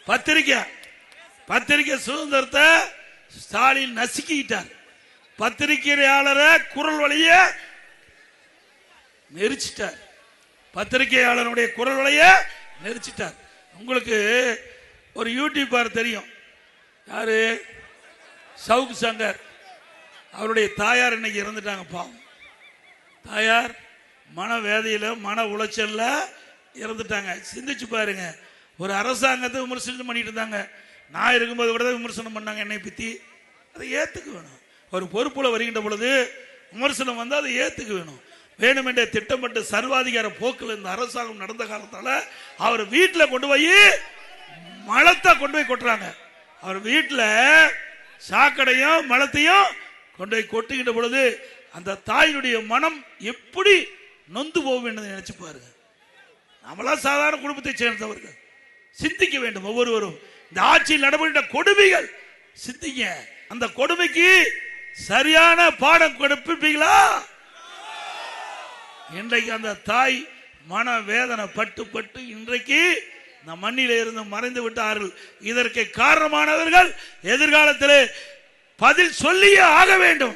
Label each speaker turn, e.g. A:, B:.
A: பத்திரிகை சுதந்திரத்தை ஸ்டாலின் நசுக்கிட்டார். பத்திரிகையாளரை குரல் வழிய நெரிச்சிட்டார். பத்திரிகையாளருடைய குரல் வழிய நெரிச்சிட்டார். உங்களுக்கு ஒரு யூடியூபர் தெரியும், யாரு? சவுக் சங்கர். அவருடைய தாயார் இன்னைக்கு இறந்துட்டாங்க. பாவம், தாயார் மனவேதையில மன உளைச்சல்ல இறந்துட்டாங்க. சிந்திச்சு பாருங்க. ஒரு அரசாங்கத்தை விமர்சனம் பண்ணிட்டு இருந்தாங்க. நான் இருக்கும்போது கூட விமர்சனம் பண்ணாங்க என்னை பத்தி. அதை ஏத்துக்க வேணும். ஒரு பொறுப்புல வருகின்ற பொழுது விமர்சனம் வந்து அதை ஏத்துக்க வேணும். வேணுமென்றே திட்டமிட்டு சர்வாதிகார போக்கில் இந்த அரசாங்கம் நடந்த காலத்தால அவர் வீட்டில் கொண்டு போய் மலத்தை கொண்டு போய் கொட்டுறாங்க. அவர் வீட்டில் சாக்கடையும் மலத்தையும் கொண்டு போய் கொட்டுகின்ற பொழுது அந்த தாயினுடைய மனம் எப்படி நொந்து போகும் என்று நினைச்சு பாருங்க. நம்மளாம் சாதாரண குடும்பத்தை சேர்ந்தவர்கள், சிந்திக்க வேண்டும். ஒவ்வொருவரும் இந்த ஆட்சியில் நடைபெற்ற கொடுமைகள் சிந்திங்க. அந்த கொடுமைக்கு சரியான பாடம் கொடுப்பீங்களா? இன்றைக்கு அந்த தாய் மன வேதனை பட்டு இன்றைக்கு இந்த மண்ணிலே இருந்து மறைந்து விட்டார்கள். இதற்கு காரணமானவர்கள் எதிர்காலத்தில் பதில் சொல்லியே ஆக வேண்டும்.